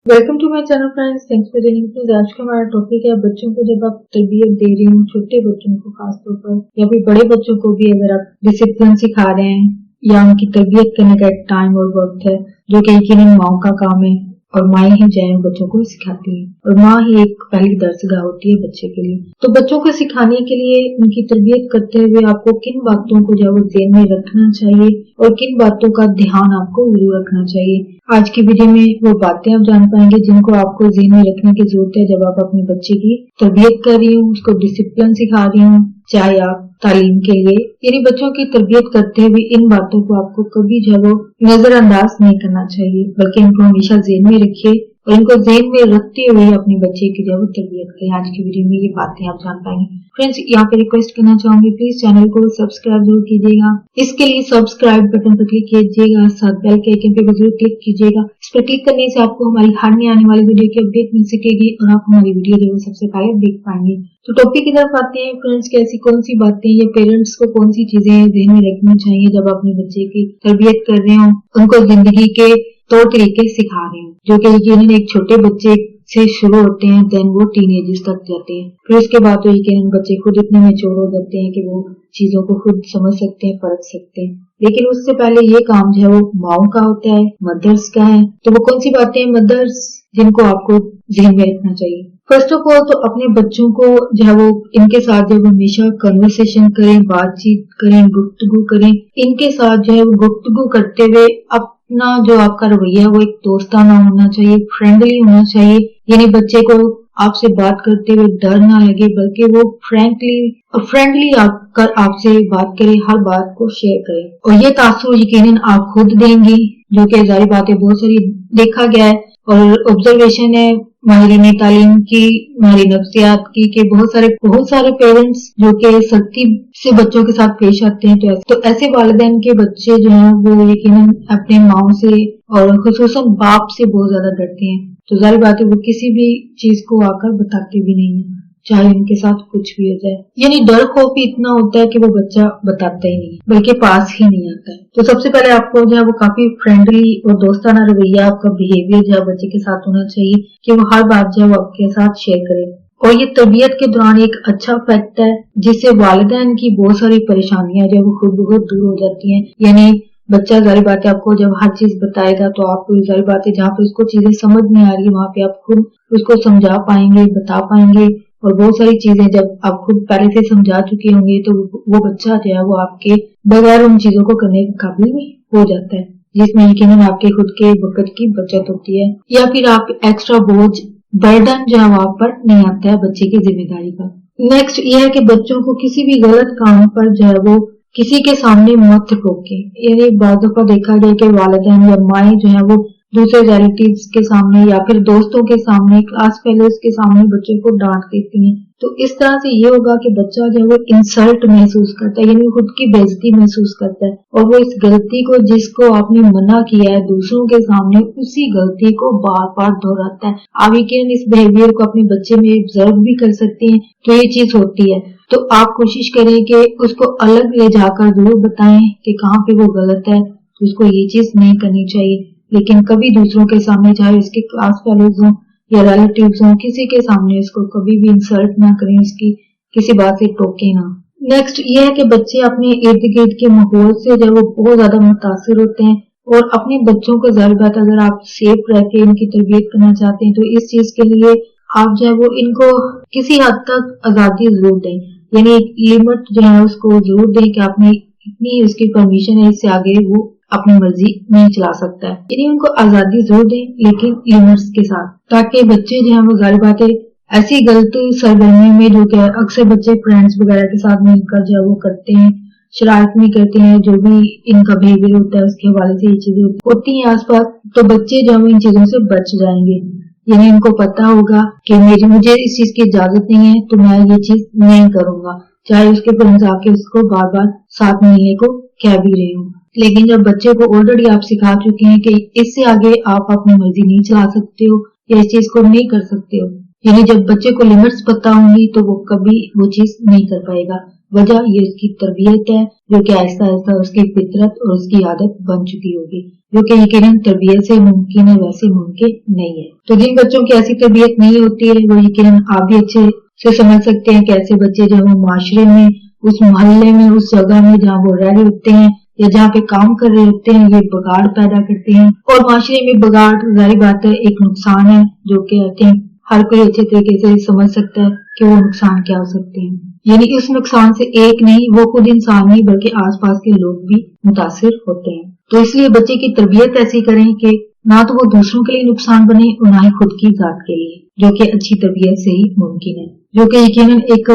Welcome to my channel friends, thanks for joining please. आज का हमारा टॉपिक है बच्चों को जब आप तरबियत दे रही हो, छोटे बच्चों को खासतौर पर या फिर बड़े बच्चों को भी अगर आप डिसिप्लिन सिखा रहे हैं या उनकी तरबियत करने का एक टाइम और वक्त है जो कि यकीनन माओ का काम है और माएँ ही जो है बच्चों को सिखाती है और माँ ही एक पहली दर्सगाह होती है बच्चे के लिए। तो बच्चों को सिखाने के लिए उनकी तरबियत करते हुए आपको किन बातों को जो है ज़हन में रखना चाहिए और किन बातों का ध्यान आपको जरूर रखना चाहिए। आज की वीडियो में वो बातें आप जान पाएंगे जिनको आपको ज़हन में रखने की जरूरत है जब आप अपने बच्चे की तरबियत कर रही हूँ, उसको डिसिप्लिन सिखा रही हूँ, चाहे आप तालीम के लिए। यानी बच्चों की तरबियत करते हुए इन बातों को आपको कभी जो है नजरअंदाज नहीं करना चाहिए, बल्कि इनको हमेशा ज़हन में रखिए और इनको ज़हन में रखते हुए अपने बच्चे की जो तरबियत करें। आज की वीडियो में ये बातें आप जान पाएंगे। फ्रेंड्स, यहाँ पे रिक्वेस्ट करना चाहूंगी, प्लीज चैनल को सब्सक्राइब जरूर कीजिएगा। इसके लिए सब्सक्राइब बटन पर क्लिक कीजिएगा, साथ बेल के आइकन पे भी जरूर क्लिक कीजिएगा। इस पर क्लिक करने से आपको हमारी हर नई आने वाली वीडियो की अपडेट मिल सकेगी और आप हमारी वीडियो जो सबसे पहले देख पाएंगे। तो टॉपिक की तरफ आते हैं फ्रेंड्स, कि ऐसी कौन सी बातें या पेरेंट्स को कौन सी चीजें ध्यान में रखनी चाहिए जब अपने बच्चे की तरबियत कर रहे हो, उनको जिंदगी के तौर तरीके सिखा रहे हैं, जो कि यकीनन एक छोटे बच्चे से शुरू होते हैं, देन वो टीनेजर्स तक जाते हैं। फिर उसके बाद तो यकीनन बच्चे खुद इतने मैच्योर हो जाते हैं कि वो चीजों को खुद समझ सकते हैं, परख सकते हैं। लेकिन उससे पहले ये काम जो है वो माओ का होता है, मदर्स का है। तो वो कौन सी बातें मदर्स जिनको आपको ध्यान में रखना चाहिए? फर्स्ट ऑफ ऑल तो अपने बच्चों को जो है वो इनके साथ जब हमेशा कन्वर्सेशन करें, बातचीत करें, गुफ्तगू करें, इनके साथ जो है वो गुफ्तगू करते हुए अपना जो आपका रवैया है वो एक दोस्ताना होना चाहिए, फ्रेंडली होना चाहिए। यानी बच्चे को आपसे बात करते हुए डर ना लगे, बल्कि वो फ्रेंडली आपसे बात करे, हर बात को शेयर करे। और ये तासुर यकीनन आप खुद देंगी, जो कि जारी बात है, बहुत सारी देखा गया है और ऑब्जर्वेशन है माहिरीन तालीम की, माहिरीन नफ्सियात की, कि बहुत सारे पेरेंट्स जो कि सख्ती से बच्चों के साथ पेश आते हैं। तो ऐसे वालिदैन के बच्चे जो हैं वो यकीनन अपने माओ से और खुसूसन बाप से बहुत ज्यादा डरते हैं। तो जाहिर बात है वो किसी भी चीज को आकर बताते भी नहीं है, चाहे उनके साथ कुछ भी हो जाए। यानी डर खौफ ही इतना होता है कि वो बच्चा बताता ही नहीं, बल्कि पास ही नहीं आता है। तो सबसे पहले आपको जो है वो काफी फ्रेंडली और दोस्ताना रवैया, आपका बिहेवियर जो है बच्चे के साथ होना चाहिए कि वो हर बात जो है वो आपके साथ शेयर करे। और ये तरबियत के दौरान एक अच्छा फैक्ट है जिससे वालिदैन की बहुत सारी परेशानियां जो वो खुद बहुत दूर हो जाती हैं। यानी बच्चा जारी बात है आपको जब हर चीज बताएगा तो आपको जारी बात है जहाँ पे उसको चीजें समझ नहीं आ रही वहां पे आप खुद उसको समझा पाएंगे, बता पाएंगे। और बहुत सारी चीजें जब आप खुद पहले से समझा चुके होंगे तो वो बच्चा जो है वो आपके बगैर उन चीजों को करने के काबिल भी हो जाता है, जिसमें यकीनन आपके खुद के वक्त की बचत होती है। या फिर आप एक्स्ट्रा बोझ बर्डन जो है आप पर नहीं आता है बच्चे की जिम्मेदारी का। नेक्स्ट ये है कि बच्चों को किसी भी गलत काम पर जो है वो किसी के सामने मत रोके। यानी बाद दफा देखा गया कि वालिदैन या माएँ जो है वो दूसरे रिलेटिव्स के सामने या फिर दोस्तों के सामने, क्लास फेलोज के सामने बच्चे को डांट देती हैं। तो इस तरह से ये होगा कि बच्चा जो है वो इंसल्ट महसूस करता है, यानी खुद की बेइज्जती महसूस करता है और वो इस गलती को जिसको आपने मना किया है दूसरों के सामने, उसी गलती को बार बार दोहराता है। आप यकीनन इस बिहेवियर को अपने बच्चे में ऑब्जर्व भी कर सकते हैं। तो ये चीज होती है, तो आप कोशिश करें कि उसको अलग ले जाकर जरूर बताएं कि कहाँ पे वो गलत है, तो उसको ये चीज नहीं करनी चाहिए। लेकिन कभी दूसरों के सामने, चाहे उसके क्लास फेलोज हों या रिलेटिव्स हों, किसी के सामने इसको कभी भी इंसल्ट ना करें, इसकी किसी बात से टोके ना। नेक्स्ट ये है कि बच्चे अपने इर्द गिर्द के माहौल से जो वो बहुत ज्यादा मुतासिर होते हैं और अपने बच्चों को जाहिर बात अगर आप सेफ रह के इनकी तरबियत करना चाहते हैं तो इस चीज के लिए आप जो है वो इनको किसी हद तक आजादी जरूर दें। यानी एक लिमिट जो है उसको जरूर दें कि आपने इतनी उसकी परमिशन है, इससे आगे वो अपनी मर्जी नहीं चला सकता है। यानी उनको आजादी जरूर दें लेकिन लिमिट्स के साथ, ताकि बच्चे जो है वो जाहिर बात है ऐसी गलत सरगर्मी में जो कि अक्सर बच्चे फ्रेंड्स वगैरह के साथ मिलकर जो है वो करते हैं, शरारत भी करते हैं, जो भी इनका बिहेवियर होता है उसके हवाले से ये चीजें होती हैं आसपास, तो बच्चे जो है इन चीजों से बच जाएंगे। यानी इनको पता होगा कि मुझे इस चीज की इजाजत नहीं है तो मैं ये चीज नहीं करूंगा, चाहे उसके फ्रेंड्स आके उसको बार बार साथ मिलने को कह भी रहे हो। लेकिन जब बच्चे को ऑलरेडी आप सिखा चुके हैं कि इससे आगे आप अपनी मर्जी नहीं चला सकते हो या इस चीज को नहीं कर सकते हो, یعنی جب بچے کو لمٹس پتا ہوں گی تو وہ کبھی وہ چیز نہیں کر پائے گا. وجہ یہ اس کی تربیت ہے جو کہ آہستہ آہستہ اس کی فطرت اور اس کی عادت بن چکی ہوگی، جو کہ یقیناً تربیت سے ممکن ہے ویسے ممکن نہیں ہے. تو جن بچوں کی ایسی تربیت نہیں ہوتی ہے وہ یقیناً آپ بھی اچھے سے سمجھ سکتے ہیں کہ ایسے بچے جب وہ معاشرے میں، اس محلے میں، اس جگہ میں جہاں وہ رہ رہے ہوتے ہیں یا جہاں پہ کام کر رہے ہوتے ہیں، یہ بگاڑ پیدا کرتے ہیں. اور معاشرے میں بگاڑ ظاہر بات ہے ایک نقصان ہے جو کہ آئی تھنک ہر کوئی اچھے طریقے سے سمجھ سکتا ہے کہ وہ نقصان کیا ہو سکتے ہیں. یعنی اس نقصان سے ایک نہیں، وہ خود انسان نہیں بلکہ آس پاس کے لوگ بھی متاثر ہوتے ہیں. تو اس لیے بچے کی تربیت ایسی کریں کہ نہ تو وہ دوسروں کے لیے نقصان بنے اور نہ ہی خود کی ذات کے لیے، جو کہ اچھی تربیت سے ہی ممکن ہے. جو کہ یقیناً ایک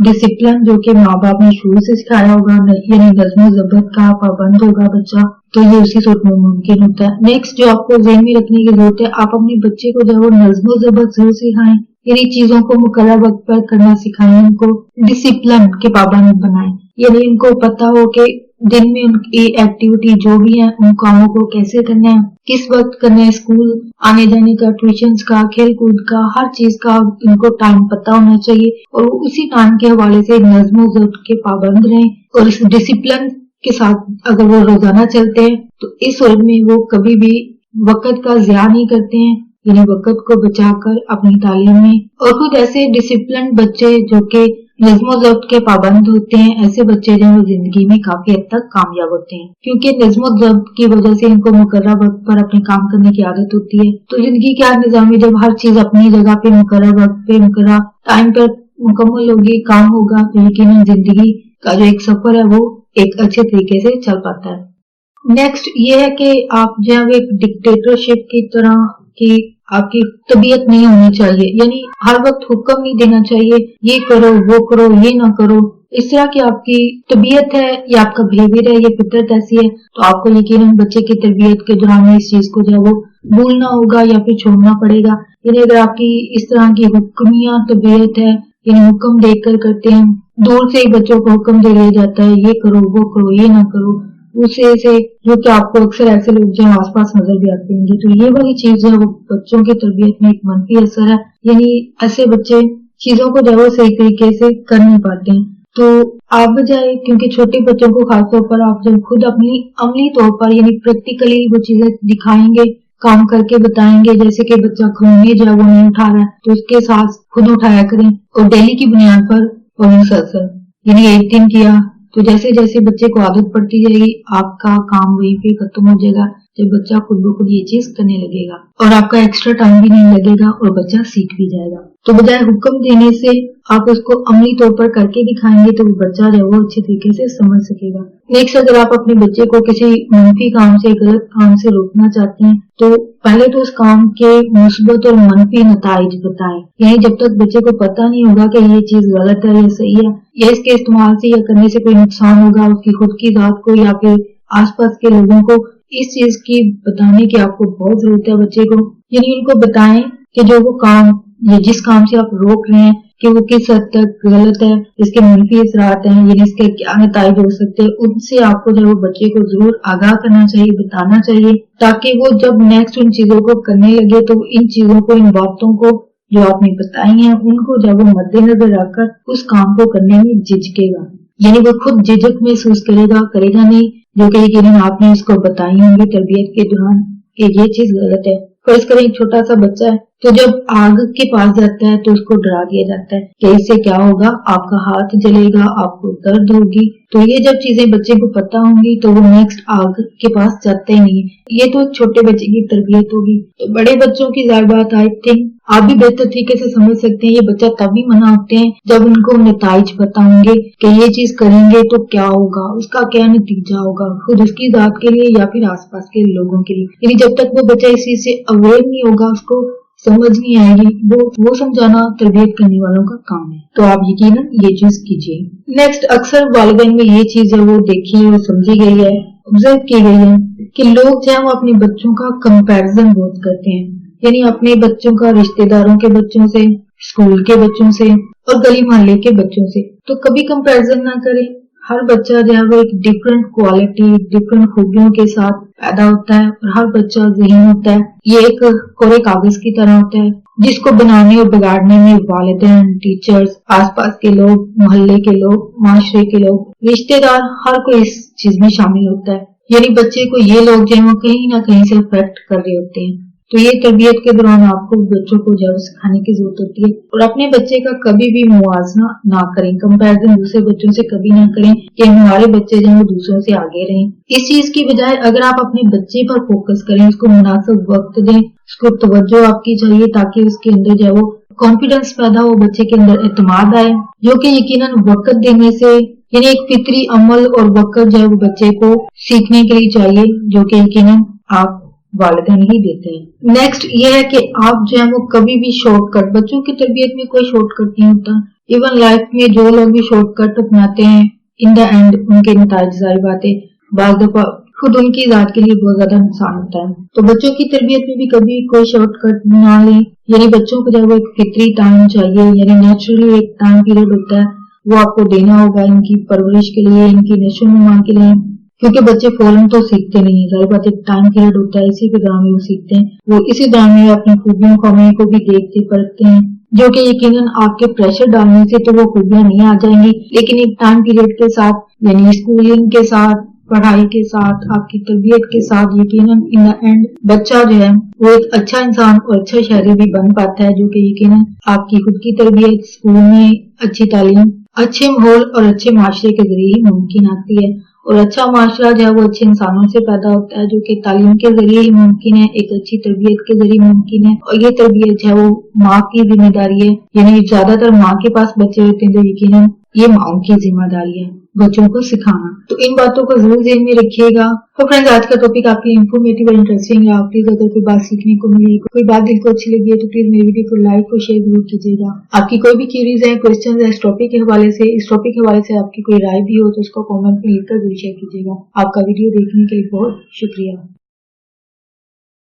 ڈسپلن جو کہ ماں باپ نے شروع سے سکھایا ہوگا، یعنی نظم و ضبط کا پابند ہوگا بچہ، تو یہ اسی صورت میں ممکن ہوتا ہے. نیکسٹ جو آپ کو ذہن میں رکھنے کی ضرورت ہے، آپ اپنے بچے کو جب وہ نظم و ضبط ضرور سکھائیں، یعنی چیزوں کو مقررہ وقت پر کرنا سکھائیں، ان کو ڈسپلن کے پابند بنائیں. یعنی ان کو پتا ہو کہ دن میں ان کی ایکٹیویٹی جو بھی ہیں ان کاموں کو کیسے کرنا ہے، کس وقت کرنا ہے، اسکول آنے جانے کا، ٹیوشنز کا، کھیل کود کا، ہر چیز کا ان کو ٹائم پتا ہونا چاہیے اور اسی ٹائم کے حوالے سے نظم و ضبط کے پابند رہیں. اور اس ڈسپلن کے ساتھ اگر وہ روزانہ چلتے ہیں تو اس صورت میں وہ کبھی بھی وقت کا ضیاع نہیں کرتے ہیں، یعنی وقت کو بچا کر اپنی تعلیم میں. اور خود ایسے ڈسپلن بچے جو کہ نظم و ضبط کے پابند ہوتے ہیں، ایسے بچے جو زندگی میں کافی حد تک کامیاب ہوتے ہیں، کیونکہ نظم و ضبط کی وجہ سے ان کو مقررہ وقت پر اپنے کام کرنے کی عادت ہوتی ہے. تو زندگی کا نظام میں جب ہر چیز اپنی جگہ پہ مقررہ وقت پہ مقررہ ٹائم پر مکمل ہوگی، کام ہوگا، تو یقیناً زندگی کا جو ایک سفر ہے وہ ایک اچھے طریقے سے چل پاتا ہے. نیکسٹ یہ ہے کہ آپ جب ایک ڈکٹیٹرشپ کی طرح کی آپ کی طبیعت نہیں ہونی چاہیے، یعنی ہر وقت حکم نہیں دینا چاہیے، یہ کرو وہ کرو یہ نہ کرو. اس طرح کی آپ کی طبیعت ہے یا آپ کا بہیویئر ہے، یہ فطرت ایسی ہے، تو آپ کو یقیناً بچے کی تربیت کے دوران اس چیز کو جو ہے وہ بھولنا ہوگا یا پھر چھوڑنا پڑے گا. یعنی اگر آپ کی اس طرح کی حکمیہ طبیعت ہے، یعنی حکم دے کر کرتے ہیں، دور سے ہی بچوں کو حکم دے دیا جاتا ہے یہ کرو وہ کرو یہ نہ کرو، اسے سے جو کہ آپ کو اکثر ایسے لوگ جو آس پاس نظر بھی آتے ہیں. تو یہ والی چیز ہے وہ بچوں کی تربیت میں ایک منفی اثر ہے، یعنی ایسے بچے چیزوں کو جو ہے صحیح طریقے سے کر نہیں پاتے ہیں. تو آپ بجائے، کیونکہ چھوٹے بچوں کو خاص طور پر آپ جب خود اپنی عملی طور پر یعنی پریکٹیکلی وہ چیزیں دکھائیں گے، کام کر کے بتائیں گے، جیسے کہ بچہ کھلونے جو ہے وہ نہیں اٹھا رہا ہے تو اس کے ساتھ خود اٹھایا کریں اور ڈیلی کی بنیاد پر اور مسلسل، یعنی ایک دن کیا تو جیسے جیسے بچے کو عادت پڑتی جائے گی آپ کا کام وہیں پہ ختم ہو جائے گا، جب بچہ خود بخود یہ چیز کرنے لگے گا اور آپ کا ایکسٹرا ٹائم بھی نہیں لگے گا اور بچہ سیکھ بھی جائے گا. تو بجائے حکم دینے سے آپ اس کو عملی طور پر کر کے دکھائیں گے تو وہ بچہ جو ہے وہ اچھے طریقے سے سمجھ سکے گا. نیکسٹ اگر آپ اپنے بچے کو کسی منفی کام سے، غلط کام سے روکنا چاہتے ہیں تو پہلے تو اس کام کے مثبت اور منفی نتائج بتائیں. یعنی جب تک بچے کو پتہ نہیں ہوگا کہ یہ چیز غلط ہے یا صحیح ہے یا اس کے استعمال سے یا کرنے سے کوئی نقصان ہوگا اس کی خود کی ذات کو یا پھر آس پاس کے لوگوں کو، اس چیز کی بتانے کی آپ کو بہت ضرورت ہے بچے کو. یعنی ان کو بتائیں کہ جو وہ کام یا جس کام سے آپ روک رہے ہیں کہ وہ کس حد تک غلط ہے، اس کے منفی اثرات ہیں، یعنی اس کے کیا نتائج ہو سکتے ہیں، ان سے آپ کو جو وہ بچے کو ضرور آگاہ کرنا چاہیے، بتانا چاہیے، تاکہ وہ جب نیکسٹ ان چیزوں کو کرنے لگے تو ان چیزوں کو، ان باتوں کو جو آپ نے بتائی ہیں ان کو جب وہ مد نظر رکھ کر اس کام کو کرنے میں جھجکے گا. یعنی وہ خود جھجک محسوس کرے گا نہیں، جو کہ یقیناً آپ نے اس کو بتائی ہوں گی تربیت کے دوران کہ یہ چیز غلط ہے. فرض کریں ایک چھوٹا سا بچہ ہے تو جب آگ کے پاس جاتا ہے تو اس کو ڈرا دیا جاتا ہے کہ اس سے کیا ہوگا، آپ کا ہاتھ جلے گا، آپ کو درد ہوگی. تو یہ جب چیزیں بچے کو پتا ہوں گی تو وہ نیکسٹ آگ کے پاس جاتے ہی نہیں. یہ تو ایک چھوٹے بچے کی تربیت ہوگی. تو بڑے بچوں کی ظاہر بات آئی تھنک آپ بھی بہتر طریقے سے سمجھ سکتے ہیں، یہ بچہ تبھی منع ہوتے ہیں جب ان کو نتائج پتا ہوں گے کہ یہ چیز کریں گے تو کیا ہوگا، اس کا کیا نتیجہ ہوگا، خود اس کی ذات کے لیے یا پھر آس پاس کے لوگوں کے لیے. یعنی جب تک وہ بچہ اس چیز سے اویئر نہیں ہوگا، اس کو سمجھ نہیں آئے گی، وہ سمجھانا تربیت کرنے والوں کا کام ہے. تو آپ یقیناً یہ چیز کیجیے. نیکسٹ اکثر والدین میں یہ چیز ہے وہ دیکھی اور سمجھی گئی ہے، آبزرو کی گئی ہے کہ لوگ جو ہے وہ اپنے بچوں کا کمپیرزن بہت کرتے ہیں. یعنی اپنے بچوں کا رشتہ داروں کے بچوں سے، اسکول کے بچوں سے اور گلی محلے کے بچوں سے. تو کبھی کمپیرزن نہ کریں، हर बच्चा जो है वो एक डिफरेंट क्वालिटी, डिफरेंट खूबियों के साथ पैदा होता है और हर बच्चा ज़हीन होता है। ये एक कोरे कागज की तरह होता है जिसको बनाने और बिगाड़ने में वालिदैन, टीचर्स, आसपास के लोग, मोहल्ले के लोग, माशरे के लोग, रिश्तेदार, हर कोई इस चीज में शामिल होता है। यानी बच्चे को ये लोग जो है वो कहीं ना कहीं से अफेक्ट कर रहे होते हैं। तो ये तरबियत के दौरान आपको बच्चों को जब सिखाने की जरूरत होती है और अपने बच्चे का कभी भी मुआवजा ना करें, कंपैरिजन दूसरे बच्चों से कभी ना करें कि हमारे बच्चे जो है वो दूसरों से आगे रहें। इस चीज की बजाय अगर आप अपने बच्चे पर फोकस करें, उसको मुनासिब वक्त दें, उसको तवज्जो आपकी चाहिए ताकि उसके अंदर जो है वो कॉन्फिडेंस पैदा हो, बच्चे के अंदर एतमाद आए, जो कि यकीनन वक्त देने से, यानी एक फितरी अमल और वक्त जो है वो बच्चे को सीखने के लिए चाहिए, जो कि यकीनन आप वालिदैन ही देते हैं। नेक्स्ट ये है कि आप जो है वो कभी भी शॉर्टकट, बच्चों की तरबियत में कोई शॉर्टकट नहीं होता। इवन लाइफ में जो लोग भी शॉर्टकट अपनाते हैं, इन द एंड उनके नताइज जाहिर बात है बाज़ दफा खुद उनकी जात के लिए बहुत ज्यादा नुकसान होता है। तो बच्चों की तरबियत में भी कभी कोई शॉर्टकट ना लें, यानी बच्चों को जब वो एक फितरी टाइम चाहिए, यानी नेचुरली एक टाइम पीरियड होता है, वो आपको देना होगा इनकी परवरिश के लिए, इनकी नशो नुमा के लिए, क्योंकि बच्चे फौरन तो सीखते नहीं है, जाहिर बात एक टाइम पीरियड होता है, इसी के दौरान वो सीखते हैं। वो इसी दौरान में अपनी खूबियों कमियों को भी देखते परखते हैं, जो कि यकीनन आपके प्रेशर डालने से तो वो खूबियां नहीं आ जाएंगी, लेकिन एक टाइम पीरियड के साथ, यानी स्कूलिंग के साथ, पढ़ाई के साथ, आपकी तरबियत के साथ, यकीनन इन द एंड बच्चा जो है वो एक अच्छा इंसान और अच्छा शहरी भी बन पाता है, जो कि यकीनन आपकी खुद की तरबियत, स्कूल में अच्छी तालीम, अच्छे माहौल और अच्छे माशरे के जरिए ही मुमकिन आती है। और अच्छा माशरा जो है वो अच्छे इंसानों से पैदा होता है, जो कि तालीम के जरिए ही मुमकिन है, एक अच्छी तरबियत के जरिए मुमकिन है। और ये तरबियत जो है वो माँ की जिम्मेदारी है, यानी ज्यादातर माँ के पास बच्चे होते हैं तो यकीनन ये माओ की जिम्मेदारी है बच्चों को सिखाना। तो इन बातों को जरूर ध्यान में रखिएगा। तो फ्रेंड्स, आज का टॉपिक आपके इंफॉर्मेटिव और इंटरेस्टिंग है। प्लीज अगर कोई बात सीखने को मिली, कोई बात दिल को अच्छी लगी है तो प्लीज मेरी वीडियो को लाइक और शेयर जरूर कीजिएगा। आपकी कोई भी क्वेरीज है, क्वेश्चन है इस टॉपिक के हवाले से, इस टॉपिक के हवाले से आपकी कोई राय भी हो तो उसको कॉमेंट में लिखकर जरूर शेयर कीजिएगा। आपका वीडियो देखने के लिए बहुत शुक्रिया।